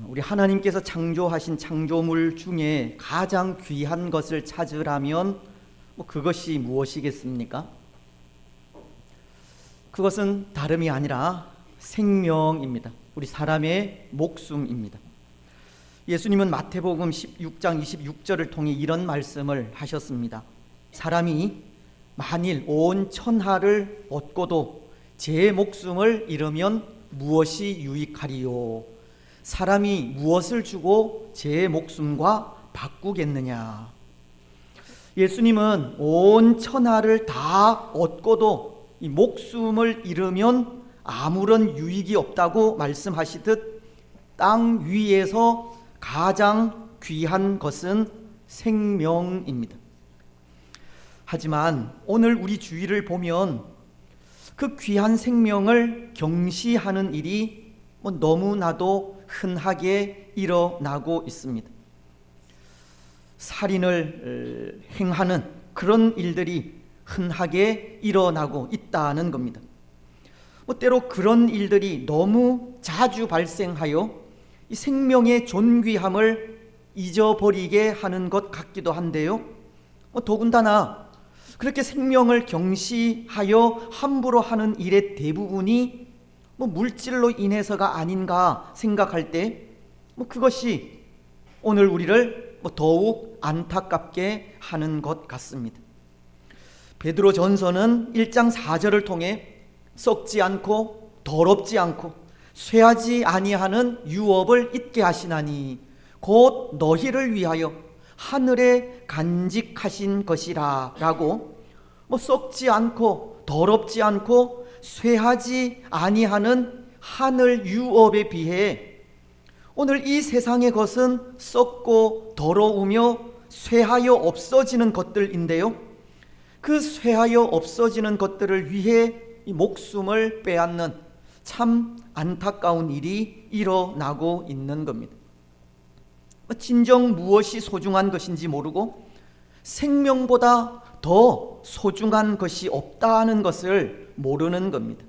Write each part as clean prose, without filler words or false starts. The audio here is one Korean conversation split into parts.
우리 하나님께서 창조하신 창조물 중에 가장 귀한 것을 찾으라면 그것이 무엇이겠습니까? 그것은 다름이 아니라 생명입니다. 우리 사람의 목숨입니다. 예수님은 마태복음 16장 26절을 통해 이런 말씀을 하셨습니다. 사람이 만일 온 천하를 얻고도 제 목숨을 잃으면 무엇이 유익하리요? 사람이 무엇을 주고 제 목숨과 바꾸겠느냐? 예수님은 온 천하를 다 얻고도 이 목숨을 잃으면 아무런 유익이 없다고 말씀하시듯 땅 위에서 가장 귀한 것은 생명입니다. 하지만 오늘 우리 주위를 보면 그 귀한 생명을 경시하는 일이 너무나도 흔하게 일어나고 있습니다. 살인을 행하는 그런 일들이 흔하게 일어나고 있다는 겁니다. 때로 그런 일들이 너무 자주 발생하여 이 생명의 존귀함을 잊어버리게 하는 것 같기도 한데요. 더군다나 그렇게 생명을 경시하여 함부로 하는 일의 대부분이 물질로 인해서가 아닌가 생각할 때 그것이 오늘 우리를 더욱 안타깝게 하는 것 같습니다. 베드로전서는 1장 4절을 통해 썩지 않고 더럽지 않고 쇠하지 아니하는 유업을 잊게 하시나니 곧 너희를 위하여 하늘에 간직하신 것이라 라고 썩지 않고 더럽지 않고 쇠하지 아니하는 하늘 유업에 비해 오늘 이 세상의 것은 썩고 더러우며 쇠하여 없어지는 것들인데요, 그 쇠하여 없어지는 것들을 위해 이 목숨을 빼앗는 참 안타까운 일이 일어나고 있는 겁니다. 진정 무엇이 소중한 것인지 모르고 생명보다 더 소중한 것이 없다는 것을 모르는 겁니다.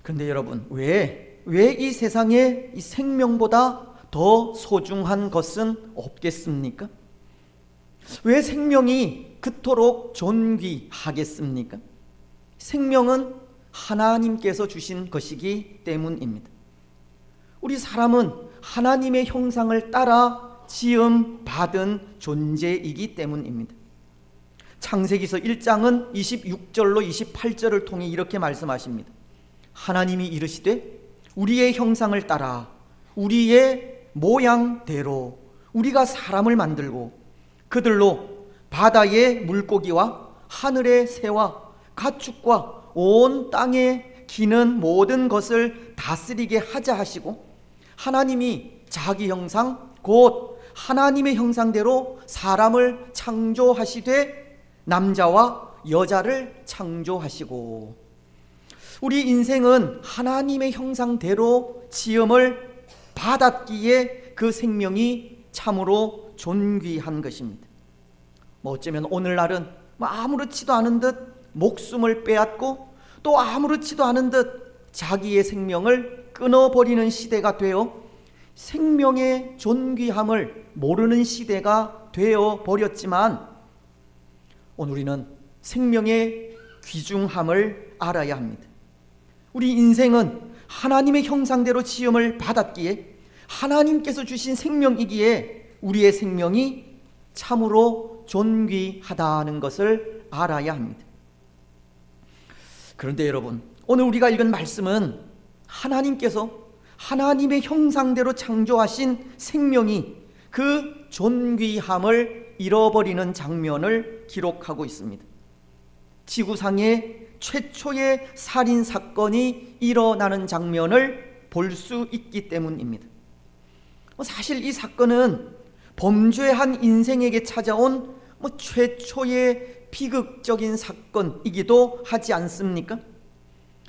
그런데 여러분, 왜 이 세상에 이 생명보다 더 소중한 것은 없겠습니까? 왜 생명이 그토록 존귀하겠습니까? 생명은 하나님께서 주신 것이기 때문입니다. 우리 사람은 하나님의 형상을 따라 지음 받은 존재이기 때문입니다. 창세기서 1장은 26절로 28절을 통해 이렇게 말씀하십니다. 하나님이 이르시되 우리의 형상을 따라 우리의 모양대로 우리가 사람을 만들고 그들로 바다의 물고기와 하늘의 새와 가축과 온 땅에 기는 모든 것을 다스리게 하자 하시고, 하나님이 자기 형상 곧 하나님의 형상대로 사람을 창조하시되 남자와 여자를 창조하시고, 우리 인생은 하나님의 형상대로 지음을 받았기에 그 생명이 참으로 존귀한 것입니다. 어쩌면 오늘날은 아무렇지도 않은 듯 목숨을 빼앗고 또 아무렇지도 않은 듯 자기의 생명을 끊어버리는 시대가 되어 생명의 존귀함을 모르는 시대가 되어버렸지만, 오늘 우리는 생명의 귀중함을 알아야 합니다. 우리 인생은 하나님의 형상대로 지음을 받았기에 하나님께서 주신 생명이기에 우리의 생명이 참으로 존귀하다는 것을 알아야 합니다. 그런데 여러분, 오늘 우리가 읽은 말씀은 하나님께서 하나님의 형상대로 창조하신 생명이 그 존귀함을 잃어버리는 장면을 기록하고 있습니다. 지구상의 최초의 살인 사건이 일어나는 장면을 볼 수 있기 때문입니다. 사실 이 사건은 범죄한 인생에게 찾아온 최초의 비극적인 사건이기도 하지 않습니까?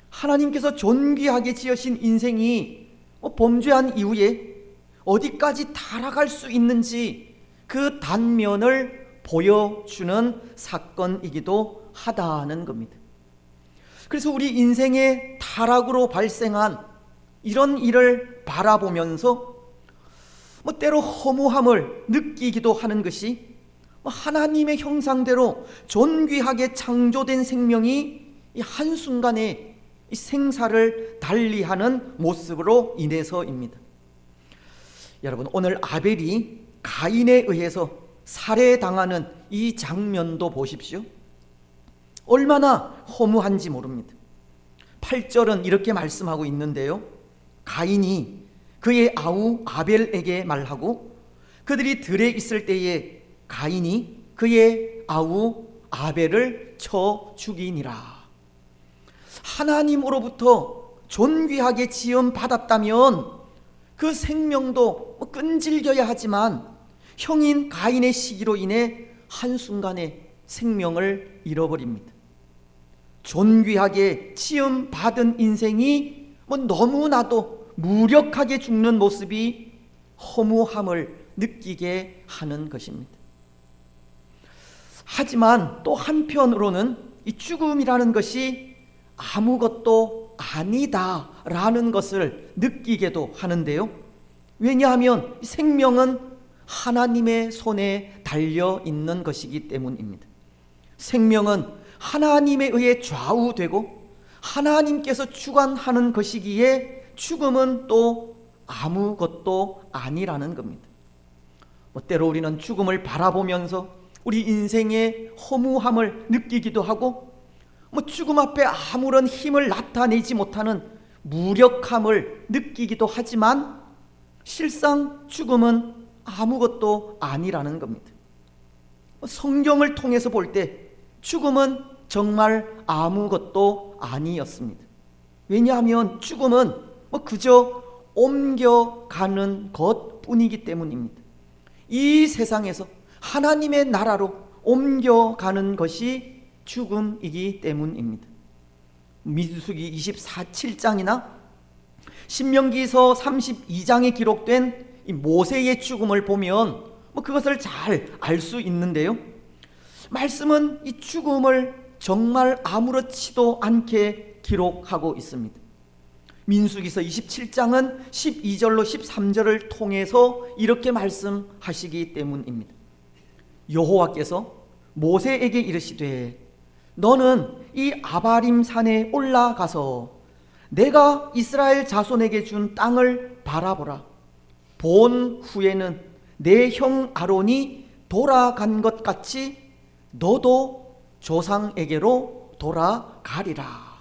하나님께서 존귀하게 지으신 인생이 범죄한 이후에 어디까지 타락할 수 있는지 그 단면을 보여주는 사건이기도 하다는 겁니다. 그래서 우리 인생의 타락으로 발생한 이런 일을 바라보면서 때로 허무함을 느끼기도 하는 것이 하나님의 형상대로 존귀하게 창조된 생명이 이 한순간에 이 생사를 달리하는 모습으로 인해서입니다. 여러분, 오늘 아벨이 가인에 의해서 살해당하는 이 장면도 보십시오. 얼마나 허무한지 모릅니다. 8절은 이렇게 말씀하고 있는데요, 가인이 그의 아우 아벨에게 말하고 그들이 들에 있을 때에 가인이 그의 아우 아벨을 쳐 죽이니라. 하나님으로부터 존귀하게 지음 받았다면 그 생명도 끈질겨야 하지만 형인 가인의 시기로 인해 한순간에 생명을 잃어버립니다. 존귀하게 지음 받은 인생이 너무나도 무력하게 죽는 모습이 허무함을 느끼게 하는 것입니다. 하지만 또 한편으로는 이 죽음이라는 것이 아무것도 아니다라는 것을 느끼게도 하는데요. 왜냐하면 생명은 하나님의 손에 달려 있는 것이기 때문입니다. 생명은 하나님에 의해 좌우되고 하나님께서 주관하는 것이기에 죽음은 또 아무것도 아니라는 겁니다. 때로 우리는 죽음을 바라보면서 우리 인생의 허무함을 느끼기도 하고 죽음 앞에 아무런 힘을 나타내지 못하는 무력함을 느끼기도 하지만 실상 죽음은 아무것도 아니라는 겁니다. 성경을 통해서 볼 때 죽음은 정말 아무것도 아니었습니다. 왜냐하면 죽음은 그저 옮겨가는 것뿐이기 때문입니다. 이 세상에서 하나님의 나라로 옮겨가는 것이 죽음이기 때문입니다. 민수기 7장이나 신명기서 32장에 기록된 이 모세의 죽음을 보면 그것을 잘 알 수 있는데요, 말씀은 이 죽음을 정말 아무렇지도 않게 기록하고 있습니다. 민수기서 27장은 12절로 13절을 통해서 이렇게 말씀하시기 때문입니다. 여호와께서 모세에게 이르시되 너는 이 아바림 산에 올라가서 내가 이스라엘 자손에게 준 땅을 바라보라. 본 후에는 내 형 아론이 돌아간 것 같이 너도 조상에게로 돌아가리라.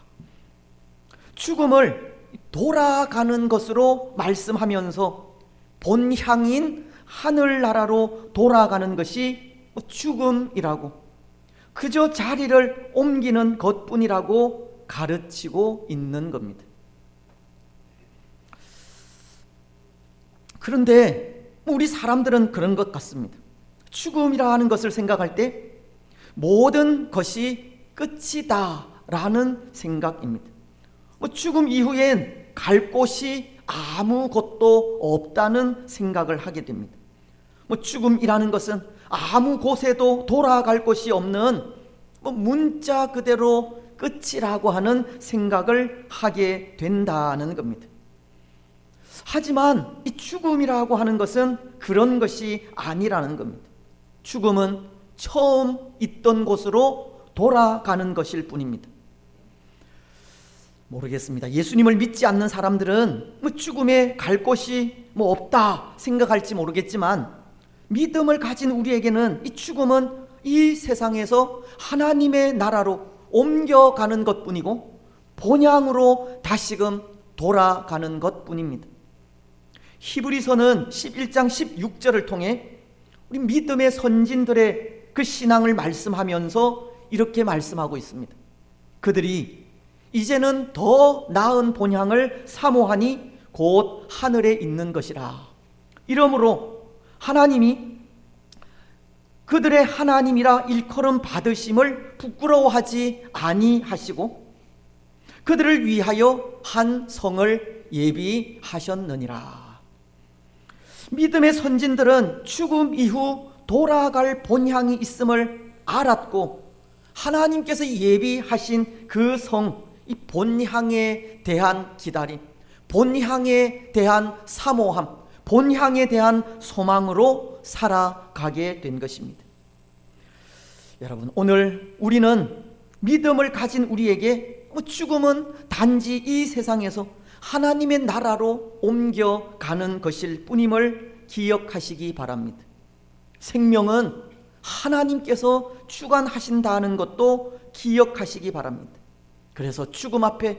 죽음을 돌아가는 것으로 말씀하면서 본향인 하늘나라로 돌아가는 것이 죽음이라고, 그저 자리를 옮기는 것뿐이라고 가르치고 있는 겁니다. 그런데 우리 사람들은 그런 것 같습니다. 죽음이라 하는 것을 생각할 때 모든 것이 끝이다 라는 생각입니다. 죽음 이후엔 갈 곳이 아무것도 없다는 생각을 하게 됩니다. 죽음이라는 것은 아무 곳에도 돌아갈 곳이 없는 문자 그대로 끝이라고 하는 생각을 하게 된다는 겁니다. 하지만 이 죽음이라고 하는 것은 그런 것이 아니라는 겁니다. 죽음은 처음 있던 곳으로 돌아가는 것일 뿐입니다. 모르겠습니다. 예수님을 믿지 않는 사람들은 죽음에 갈 곳이 없다 생각할지 모르겠지만, 믿음을 가진 우리에게는 이 죽음은 이 세상에서 하나님의 나라로 옮겨가는 것뿐이고 본향으로 다시금 돌아가는 것뿐입니다. 히브리서는 11장 16절을 통해 우리 믿음의 선진들의 그 신앙을 말씀하면서 이렇게 말씀하고 있습니다. 그들이 이제는 더 나은 본향을 사모하니 곧 하늘에 있는 것이라. 이러므로 하나님이 그들의 하나님이라 일컬음 받으심을 부끄러워하지 아니하시고 그들을 위하여 한 성을 예비하셨느니라. 믿음의 선진들은 죽음 이후 돌아갈 본향이 있음을 알았고 하나님께서 예비하신 그 성, 이 본향에 대한 기다림, 본향에 대한 사모함, 본향에 대한 소망으로 살아가게 된 것입니다. 여러분, 오늘 우리는 믿음을 가진 우리에게 죽음은 단지 이 세상에서 하나님의 나라로 옮겨가는 것일 뿐임을 기억하시기 바랍니다. 생명은 하나님께서 주관하신다는 것도 기억하시기 바랍니다. 그래서 죽음 앞에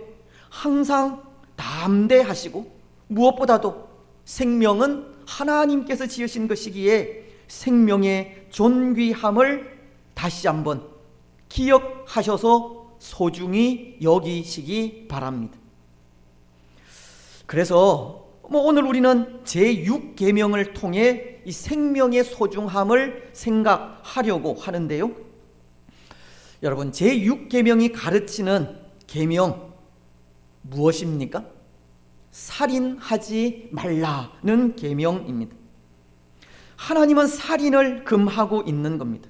항상 담대하시고, 무엇보다도 생명은 하나님께서 지으신 것이기에 생명의 존귀함을 다시 한번 기억하셔서 소중히 여기시기 바랍니다. 그래서 오늘 우리는 제6계명을 통해 이 생명의 소중함을 생각하려고 하는데요. 여러분, 제6계명이 가르치는 계명 무엇입니까? 살인하지 말라는 계명입니다. 하나님은 살인을 금하고 있는 겁니다.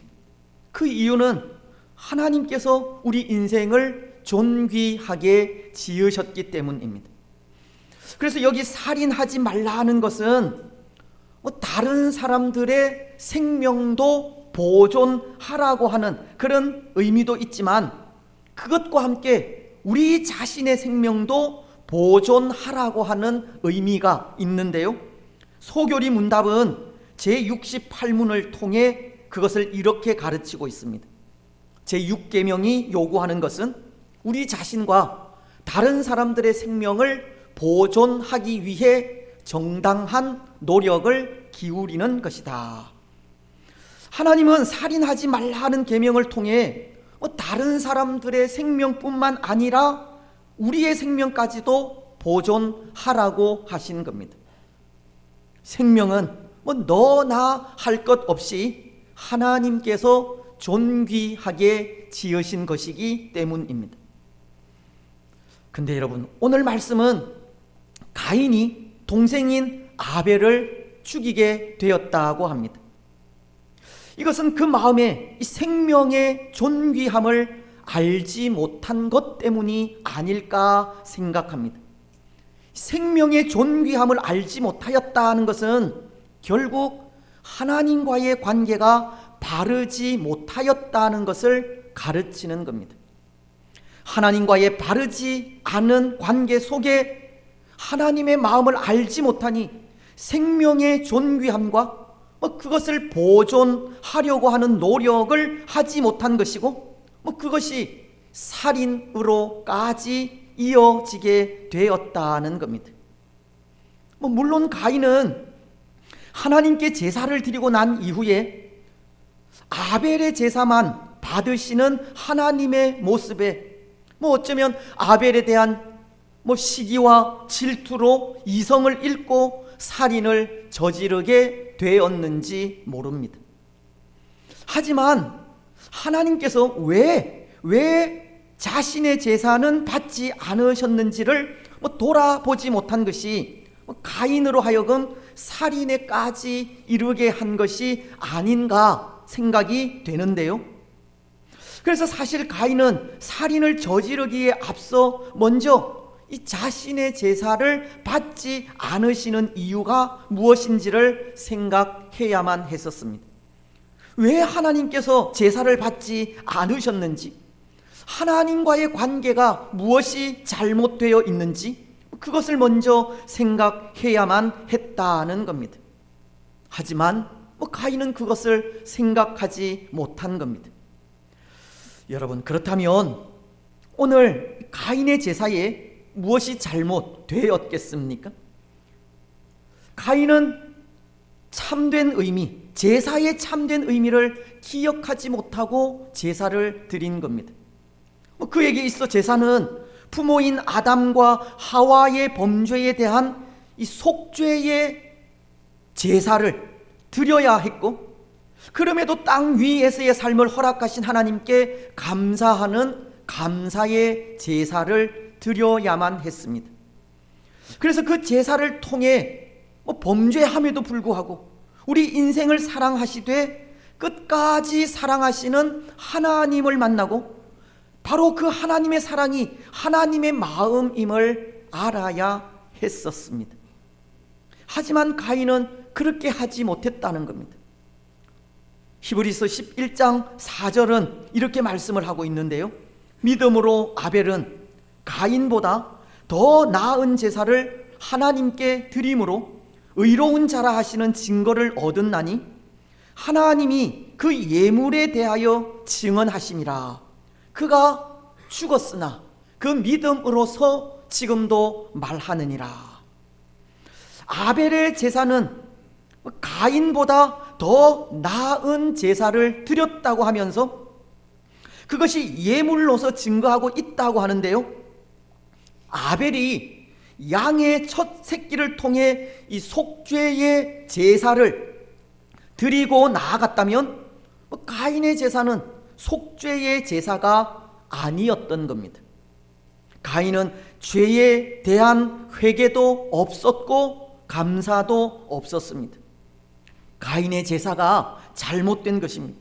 그 이유는 하나님께서 우리 인생을 존귀하게 지으셨기 때문입니다. 그래서 여기 살인하지 말라는 것은 다른 사람들의 생명도 보존하라고 하는 그런 의미도 있지만, 그것과 함께 우리 자신의 생명도 보존하라고 하는 의미가 있는데요. 소교리 문답은 제68문을 통해 그것을 이렇게 가르치고 있습니다. 제6계명이 요구하는 것은 우리 자신과 다른 사람들의 생명을 보존하기 위해 정당한 노력을 기울이는 것이다. 하나님은 살인하지 말라는 계명을 통해 다른 사람들의 생명뿐만 아니라 우리의 생명까지도 보존하라고 하신 겁니다. 생명은 너나 할 것 없이 하나님께서 존귀하게 지으신 것이기 때문입니다. 근데 여러분, 오늘 말씀은 가인이 동생인 아벨을 죽이게 되었다고 합니다. 이것은 그 마음에 이 생명의 존귀함을 알지 못한 것 때문이 아닐까 생각합니다. 생명의 존귀함을 알지 못하였다는 것은 결국 하나님과의 관계가 바르지 못하였다는 것을 가르치는 겁니다. 하나님과의 바르지 않은 관계 속에 하나님의 마음을 알지 못하니 생명의 존귀함과 그것을 보존하려고 하는 노력을 하지 못한 것이고, 그것이 살인으로까지 이어지게 되었다는 겁니다. 물론 가인은 하나님께 제사를 드리고 난 이후에 아벨의 제사만 받으시는 하나님의 모습에 어쩌면 아벨에 대한 시기와 질투로 이성을 잃고 살인을 저지르게 되었는지 모릅니다. 하지만 하나님께서 왜 자신의 제사는 받지 않으셨는지를 돌아보지 못한 것이 가인으로 하여금 살인에까지 이르게 한 것이 아닌가 생각이 되는데요. 그래서 사실 가인은 살인을 저지르기에 앞서 먼저 이 자신의 제사를 받지 않으시는 이유가 무엇인지를 생각해야만 했었습니다. 왜 하나님께서 제사를 받지 않으셨는지, 하나님과의 관계가 무엇이 잘못되어 있는지 그것을 먼저 생각해야만 했다는 겁니다. 하지만 가인은 그것을 생각하지 못한 겁니다. 여러분, 그렇다면 오늘 가인의 제사에 무엇이 잘못되었겠습니까? 가인은 참된 의미, 제사의 참된 의미를 기억하지 못하고 제사를 드린 겁니다. 그에게 있어 제사는 부모인 아담과 하와의 범죄에 대한 이 속죄의 제사를 드려야 했고, 그럼에도 땅 위에서의 삶을 허락하신 하나님께 감사하는 감사의 제사를 드려야만 했습니다. 그래서 그 제사를 통해 범죄함에도 불구하고 우리 인생을 사랑하시되 끝까지 사랑하시는 하나님을 만나고, 바로 그 하나님의 사랑이 하나님의 마음임을 알아야 했었습니다. 하지만 가인은 그렇게 하지 못했다는 겁니다. 히브리서 11장 4절은 이렇게 말씀을 하고 있는데요, 믿음으로 아벨은 가인보다 더 나은 제사를 하나님께 드림으로 의로운 자라 하시는 증거를 얻었나니 하나님이 그 예물에 대하여 증언하심이라. 그가 죽었으나 그 믿음으로서 지금도 말하느니라. 아벨의 제사는 가인보다 더 나은 제사를 드렸다고 하면서 그것이 예물로서 증거하고 있다고 하는데요, 아벨이 양의 첫 새끼를 통해 이 속죄의 제사를 드리고 나아갔다면 가인의 제사는 속죄의 제사가 아니었던 겁니다. 가인은 죄에 대한 회개도 없었고 감사도 없었습니다. 가인의 제사가 잘못된 것입니다.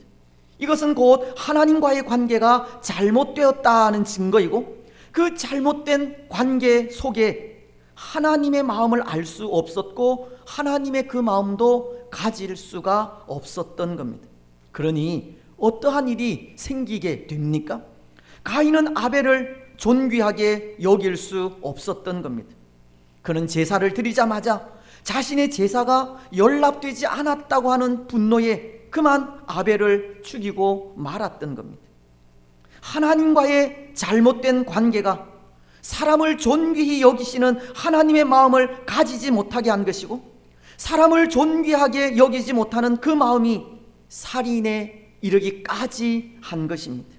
이것은 곧 하나님과의 관계가 잘못되었다는 증거이고, 그 잘못된 관계 속에 하나님의 마음을 알 수 없었고 하나님의 그 마음도 가질 수가 없었던 겁니다. 그러니 어떠한 일이 생기게 됩니까? 가인은 아벨을 존귀하게 여길 수 없었던 겁니다. 그는 제사를 드리자마자 자신의 제사가 연락되지 않았다고 하는 분노에 그만 아벨을 죽이고 말았던 겁니다. 하나님과의 잘못된 관계가 사람을 존귀히 여기시는 하나님의 마음을 가지지 못하게 한 것이고, 사람을 존귀하게 여기지 못하는 그 마음이 살인에 이르기까지 한 것입니다.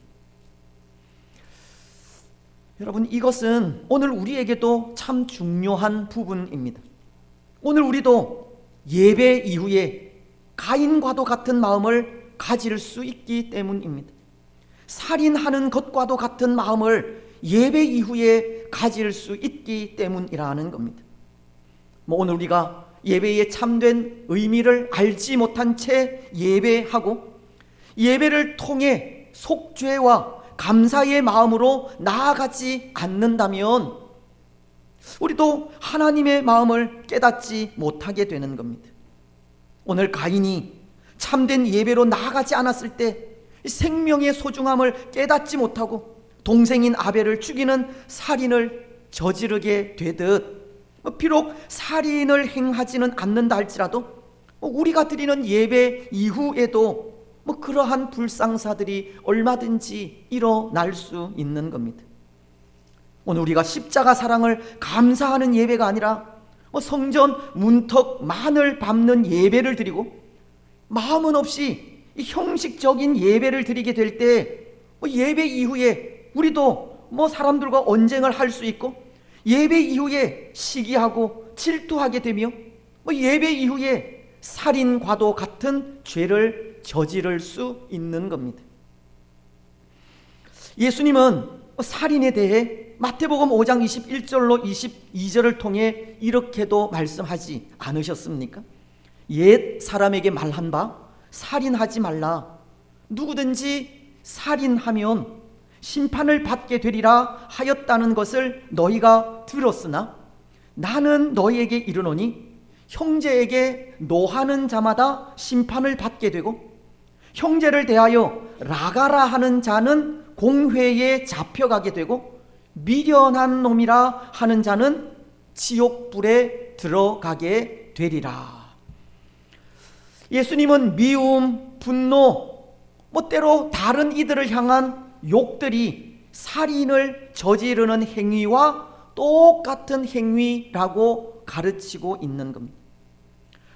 여러분, 이것은 오늘 우리에게도 참 중요한 부분입니다. 오늘 우리도 예배 이후에 가인과도 같은 마음을 가질 수 있기 때문입니다. 살인하는 것과도 같은 마음을 예배 이후에 가질 수 있기 때문이라는 겁니다. 오늘 우리가 예배의 참된 의미를 알지 못한 채 예배하고 예배를 통해 속죄와 감사의 마음으로 나아가지 않는다면 우리도 하나님의 마음을 깨닫지 못하게 되는 겁니다. 오늘 가인이 참된 예배로 나아가지 않았을 때 생명의 소중함을 깨닫지 못하고 동생인 아벨을 죽이는 살인을 저지르게 되듯, 비록 살인을 행하지는 않는다 할지라도 우리가 드리는 예배 이후에도 그러한 불상사들이 얼마든지 일어날 수 있는 겁니다. 오늘 우리가 십자가 사랑을 감사하는 예배가 아니라 성전 문턱만을 밟는 예배를 드리고 마음은 없이 형식적인 예배를 드리게 될 때 예배 이후에 우리도 사람들과 언쟁을 할 수 있고, 예배 이후에 시기하고 질투하게 되며 예배 이후에 살인과도 같은 죄를 저지를 수 있는 겁니다. 예수님은 살인에 대해 마태복음 5장 21절로 22절을 통해 이렇게도 말씀하지 않으셨습니까? 옛 사람에게 말한 바 살인하지 말라. 누구든지 살인하면 심판을 받게 되리라 하였다는 것을 너희가 들었으나 나는 너희에게 이르노니 형제에게 노하는 자마다 심판을 받게 되고 형제를 대하여 라가라 하는 자는 공회에 잡혀가게 되고 미련한 놈이라 하는 자는 지옥불에 들어가게 되리라. 예수님은 미움, 분노, 때로 다른 이들을 향한 욕들이 살인을 저지르는 행위와 똑같은 행위라고 가르치고 있는 겁니다.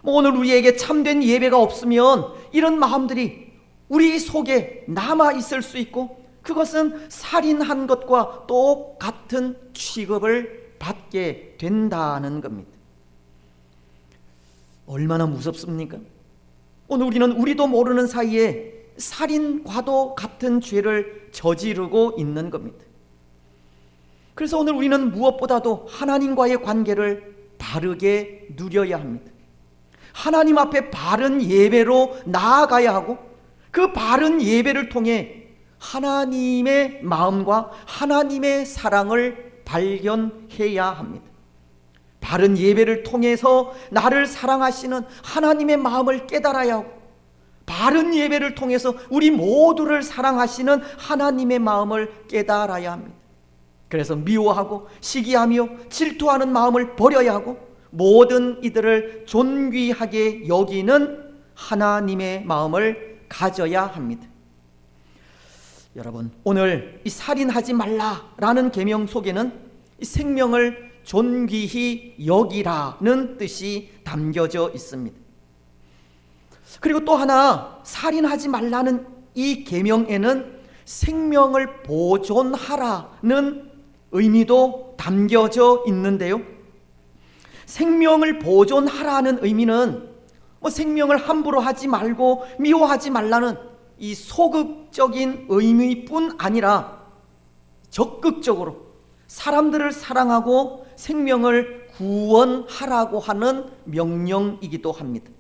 오늘 우리에게 참된 예배가 없으면 이런 마음들이 우리 속에 남아 있을 수 있고, 그것은 살인한 것과 똑같은 취급을 받게 된다는 겁니다. 얼마나 무섭습니까? 오늘 우리는 우리도 모르는 사이에 살인과도 같은 죄를 저지르고 있는 겁니다. 그래서 오늘 우리는 무엇보다도 하나님과의 관계를 바르게 누려야 합니다. 하나님 앞에 바른 예배로 나아가야 하고, 그 바른 예배를 통해 하나님의 마음과 하나님의 사랑을 발견해야 합니다. 바른 예배를 통해서 나를 사랑하시는 하나님의 마음을 깨달아야 하고, 바른 예배를 통해서 우리 모두를 사랑하시는 하나님의 마음을 깨달아야 합니다. 그래서 미워하고 시기하며 질투하는 마음을 버려야 하고, 모든 이들을 존귀하게 여기는 하나님의 마음을 가져야 합니다. 여러분, 오늘 이 살인하지 말라라는 계명 속에는 이 생명을 존귀히 여기라는 뜻이 담겨져 있습니다. 그리고 또 하나, 살인하지 말라는 이 계명에는 생명을 보존하라는 의미도 담겨져 있는데요, 생명을 보존하라는 의미는 생명을 함부로 하지 말고 미워하지 말라는 이 소극적인 의미뿐 아니라 적극적으로 사람들을 사랑하고 생명을 구원하라고 하는 명령이기도 합니다.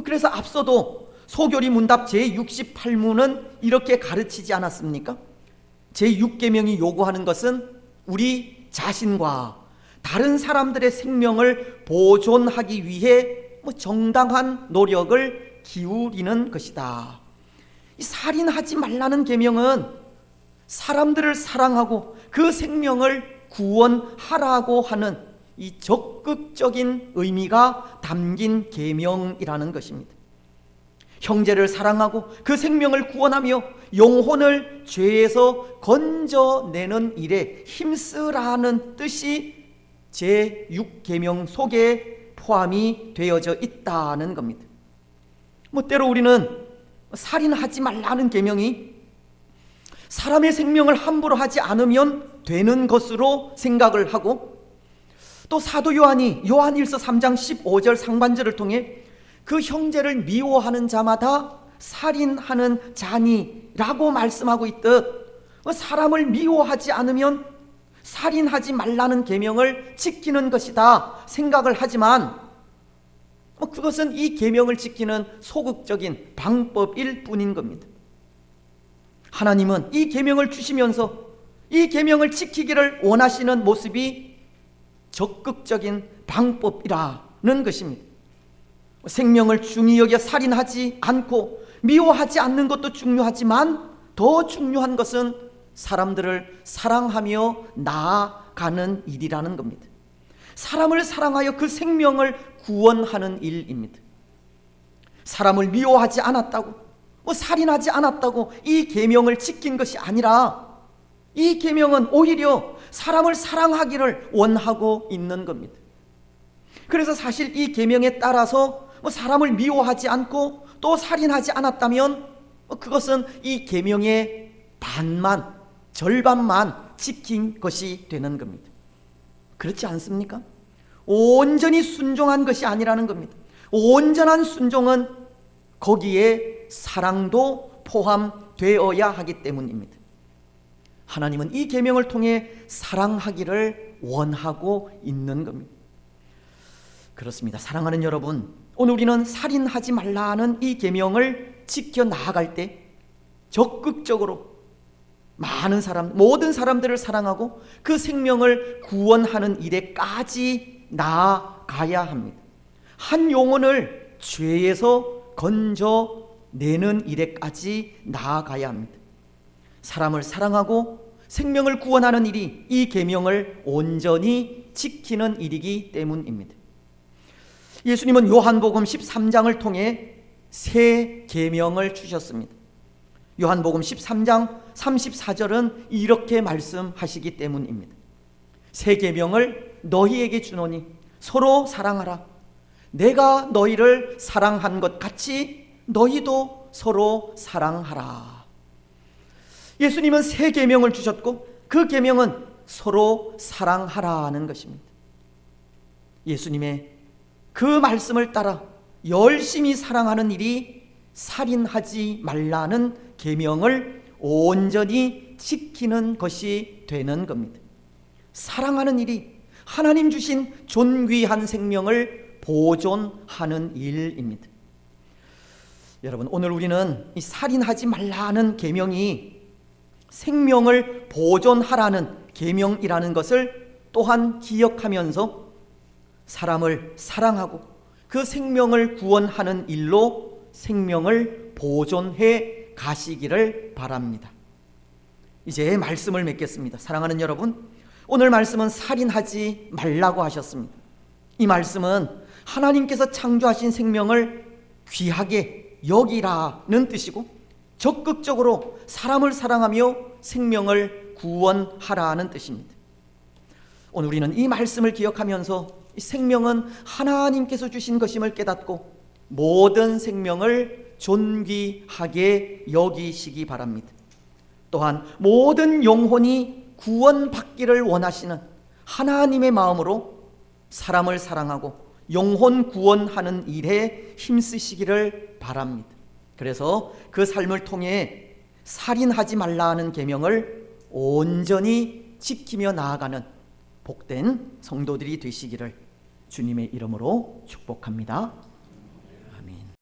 그래서 앞서도 소교리 문답 제68문은 이렇게 가르치지 않았습니까? 제6계명이 요구하는 것은 우리 자신과 다른 사람들의 생명을 보존하기 위해 정당한 노력을 기울이는 것이다. 이 살인하지 말라는 계명은 사람들을 사랑하고 그 생명을 구원하라고 하는 이 적극적인 의미가 담긴 계명이라는 것입니다. 형제를 사랑하고 그 생명을 구원하며 영혼을 죄에서 건져내는 일에 힘쓰라는 뜻이 제6계명 속에 포함이 되어져 있다는 겁니다. 때로 우리는 살인하지 말라는 계명이 사람의 생명을 함부로 하지 않으면 되는 것으로 생각을 하고, 또 사도 요한이 요한일서 3장 15절 상반절을 통해 그 형제를 미워하는 자마다 살인하는 자니라고 말씀하고 있듯, 사람을 미워하지 않으면 살인하지 말라는 계명을 지키는 것이다 생각을 하지만, 그것은 이 계명을 지키는 소극적인 방법일 뿐인 겁니다. 하나님은 이 계명을 주시면서 이 계명을 지키기를 원하시는 모습이 적극적인 방법이라는 것입니다. 생명을 중히 여겨 살인하지 않고 미워하지 않는 것도 중요하지만 더 중요한 것은 사람들을 사랑하며 나아가는 일이라는 겁니다. 사람을 사랑하여 그 생명을 구원하는 일입니다. 사람을 미워하지 않았다고, 살인하지 않았다고 이 계명을 지킨 것이 아니라, 이 계명은 오히려 사람을 사랑하기를 원하고 있는 겁니다. 그래서 사실 이 계명에 따라서 사람을 미워하지 않고 또 살인하지 않았다면 그것은 이 계명의 반만, 절반만 지킨 것이 되는 겁니다. 그렇지 않습니까? 온전히 순종한 것이 아니라는 겁니다. 온전한 순종은 거기에 사랑도 포함되어야 하기 때문입니다. 하나님은 이 계명을 통해 사랑하기를 원하고 있는 겁니다. 그렇습니다. 사랑하는 여러분, 오늘 우리는 살인하지 말라는 이 계명을 지켜 나아갈 때 적극적으로 많은 사람, 모든 사람들을 사랑하고 그 생명을 구원하는 일에까지 나아가야 합니다. 한 영혼을 죄에서 건져내는 일에까지 나아가야 합니다. 사람을 사랑하고 생명을 구원하는 일이 이 계명을 온전히 지키는 일이기 때문입니다. 예수님은 요한복음 13장을 통해 새 계명을 주셨습니다. 요한복음 13장 34절은 이렇게 말씀하시기 때문입니다. 새 계명을 너희에게 주노니 서로 사랑하라. 내가 너희를 사랑한 것 같이 너희도 서로 사랑하라. 예수님은 새 계명을 주셨고 그 계명은 서로 사랑하라는 것입니다. 예수님의 그 말씀을 따라 열심히 사랑하는 일이 살인하지 말라는 계명을 온전히 지키는 것이 되는 겁니다. 사랑하는 일이 하나님 주신 존귀한 생명을 보존하는 일입니다. 여러분, 오늘 우리는 이 살인하지 말라는 계명이 생명을 보존하라는 계명이라는 것을 또한 기억하면서 사람을 사랑하고 그 생명을 구원하는 일로 생명을 보존해 가시기를 바랍니다. 이제 말씀을 맺겠습니다. 사랑하는 여러분, 오늘 말씀은 살인하지 말라고 하셨습니다. 이 말씀은 하나님께서 창조하신 생명을 귀하게 여기라는 뜻이고, 적극적으로 사람을 사랑하며 생명을 구원하라는 뜻입니다. 오늘 우리는 이 말씀을 기억하면서 이 생명은 하나님께서 주신 것임을 깨닫고 모든 생명을 존귀하게 여기시기 바랍니다. 또한 모든 영혼이 구원받기를 원하시는 하나님의 마음으로 사람을 사랑하고 영혼 구원하는 일에 힘쓰시기를 바랍니다. 그래서 그 삶을 통해 살인하지 말라는 계명을 온전히 지키며 나아가는 복된 성도들이 되시기를 주님의 이름으로 축복합니다.